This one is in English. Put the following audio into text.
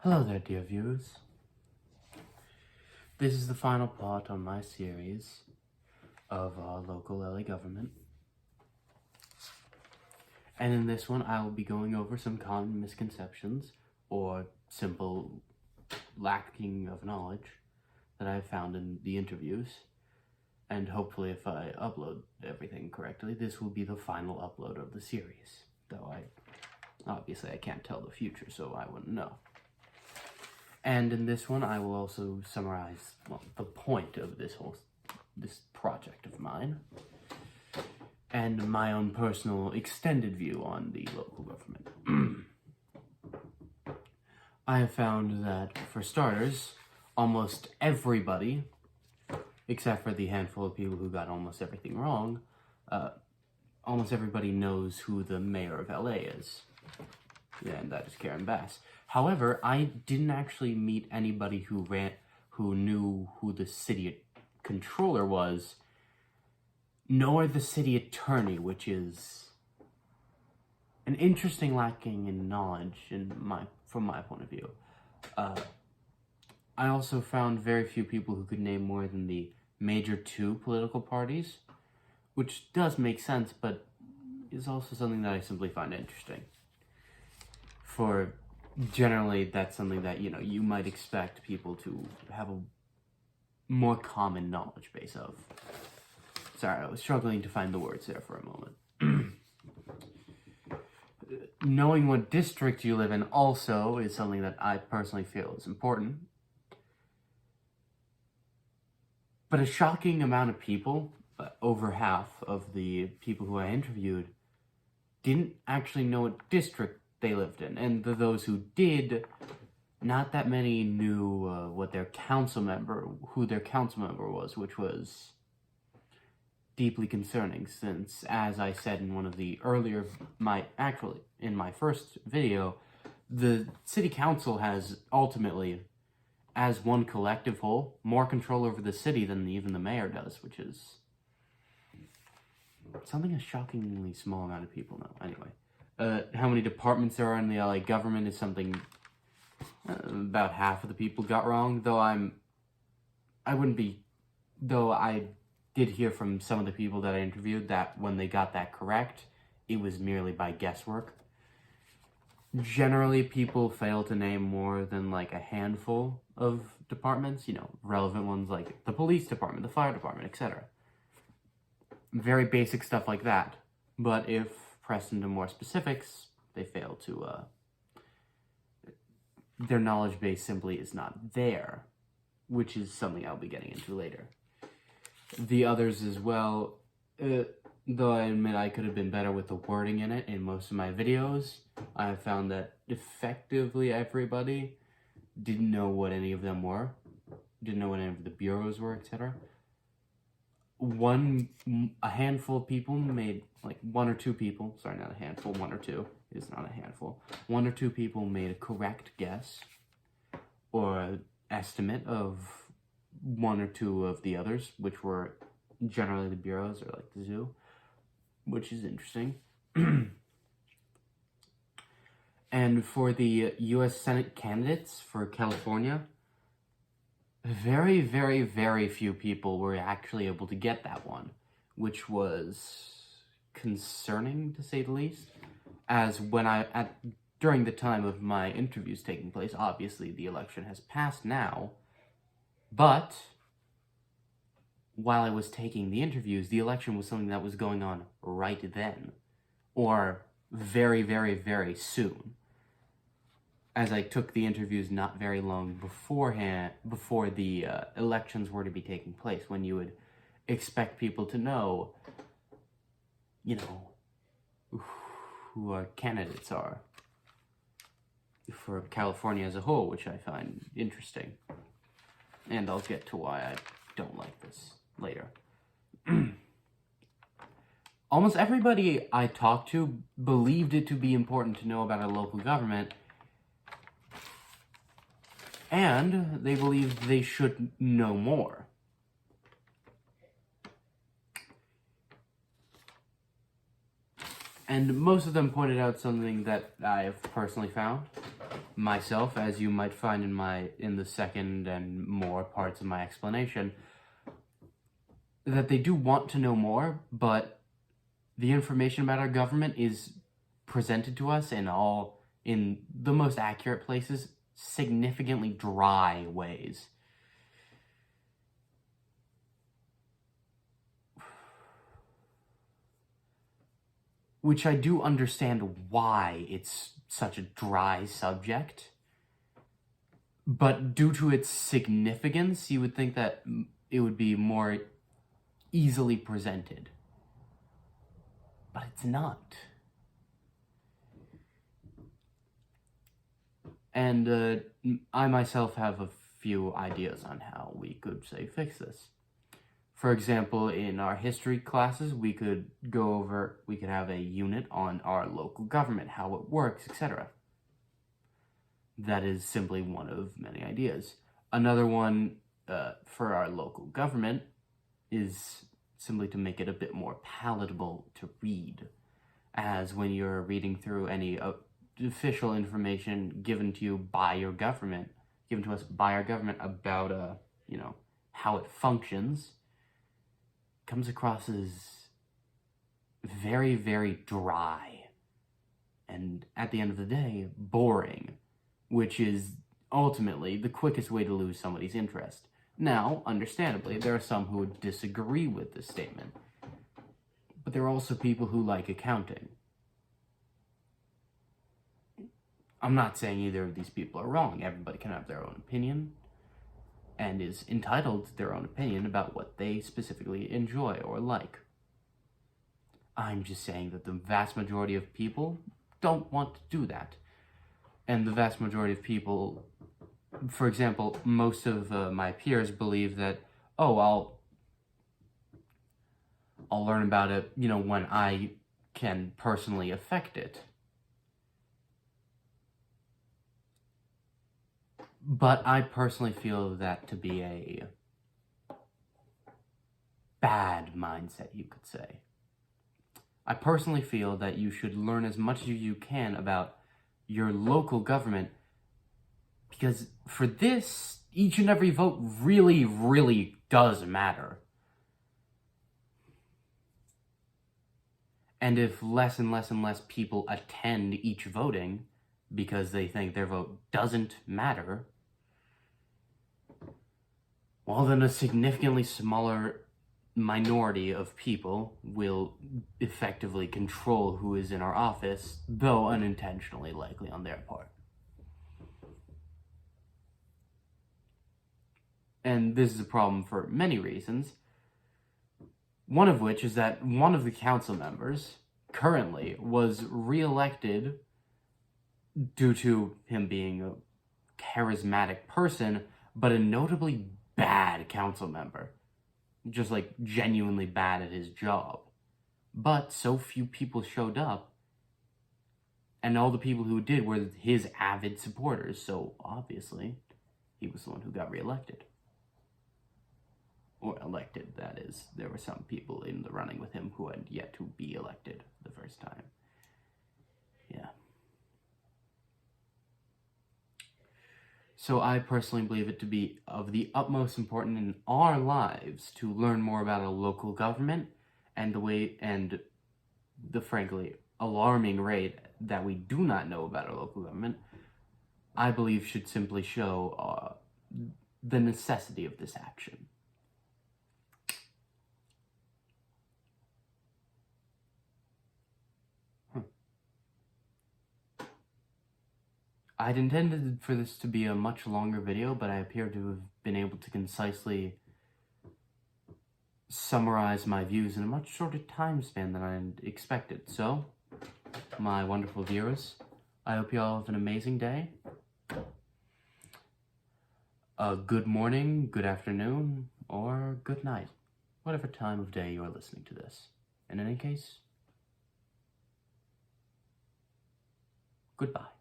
Hello there, dear viewers. This is the final part on my series of our local LA government. And in this one, I will be going over some common misconceptions or simple lacking of knowledge that I've found in the interviews. And hopefully, if I upload everything correctly, this will be the final upload of the series. Though obviously I can't tell the future, so I wouldn't know. And in this one, I will also summarize the point of this project of mine, and my own personal extended view on the local government. I have found that, for starters, almost everybody, except for the handful of people who got almost everything wrong, almost everybody knows who the mayor of LA is. Yeah, and that is Karen Bass. However, I didn't actually meet anybody who knew who the city controller was, nor the city attorney, which is an interesting lacking in knowledge from my point of view. I also found very few people who could name more than the major two political parties, which does make sense, but is also something that I simply find interesting. For generally, that's something that, you might expect people to have a more common knowledge base of. Sorry, I was struggling to find the words there for a moment. Knowing what district you live in also is something that I personally feel is important. But a shocking amount of people, over half of the people who I interviewed, didn't actually know what district they lived in, and those who did, not that many knew who their council member was, which was deeply concerning, since, as I said in one of the earlier, in my first video, the city council has ultimately, as one collective whole, more control over the city than even the mayor does, which is something a shockingly small amount of people know. Anyway. How many departments there are in the LA government is something about half of the people got wrong, though I did hear from some of the people that I interviewed that when they got that correct, it was merely by guesswork. Generally, people fail to name more than like a handful of departments, relevant ones like the police department, the fire department, etc. Very basic stuff like that. But if pressed into more specifics, they fail to, their knowledge base simply is not there, which is something I'll be getting into later. The others as well, though I admit I could have been better with the wording in it in most of my videos, I have found that effectively everybody didn't know what any of them were, didn't know what any of the bureaus were, etc. A handful of people made, one or two people, sorry, not a handful, one or two, is not a handful. One or two people made a correct guess, or estimate of one or two of the others, which were generally the bureaus or the zoo, which is interesting. And for the U.S. Senate candidates for California, very, very, very few people were actually able to get that one, which was concerning, to say the least, as during the time of my interviews taking place, obviously the election has passed now, but while I was taking the interviews, the election was something that was going on right then, or very, very, very soon, as I took the interviews not very long before the elections were to be taking place, when you would expect people to know, who our candidates are for California as a whole, which I find interesting. And I'll get to why I don't like this later. Almost everybody I talked to believed it to be important to know about a local government, and they believed they should know more. And most of them pointed out something that I have personally found, myself, as you might find in the second and more parts of my explanation, that they do want to know more, but the information about our government is presented to us in the most accurate places, significantly dry ways. Which I do understand why it's such a dry subject. But due to its significance, you would think that it would be more easily presented. But it's not. And I myself have a few ideas on how we could, say, fix this. For example, in our history classes, we could have a unit on our local government, how it works, etc. That is simply one of many ideas. Another one for our local government is simply to make it a bit more palatable to read, as when you're reading through any official information given to us by our government about, how it functions, comes across as very, very dry, and at the end of the day, boring, which is ultimately the quickest way to lose somebody's interest. Now, understandably, there are some who would disagree with this statement, but there are also people who like accounting. I'm not saying either of these people are wrong. Everybody can have their own opinion, and is entitled to their own opinion about what they specifically enjoy or like. I'm just saying that the vast majority of people don't want to do that. And the vast majority of people, for example, most of my peers believe that, I'll learn about it, when I can personally affect it. But I personally feel that to be a bad mindset, you could say. I personally feel that you should learn as much as you can about your local government, because for this, each and every vote really, really does matter. And if less and less and less people attend each voting because they think their vote doesn't matter, well, then a significantly smaller minority of people will effectively control who is in our office, though unintentionally likely on their part. And this is a problem for many reasons, one of which is that one of the council members currently was re-elected due to him being a charismatic person, but a notably bad council member. Just genuinely bad at his job. But so few people showed up, and all the people who did were his avid supporters, so obviously he was the one who got reelected. Or elected, that is. There were some people in the running with him who had yet to be elected the first time. Yeah. So I personally believe it to be of the utmost importance in our lives to learn more about a local government and the frankly alarming rate that we do not know about our local government, I believe should simply show the necessity of this action. I'd intended for this to be a much longer video, but I appear to have been able to concisely summarize my views in a much shorter time span than I expected. So, my wonderful viewers, I hope you all have an amazing day. Good morning, good afternoon, or good night, whatever time of day you are listening to this. In any case, goodbye.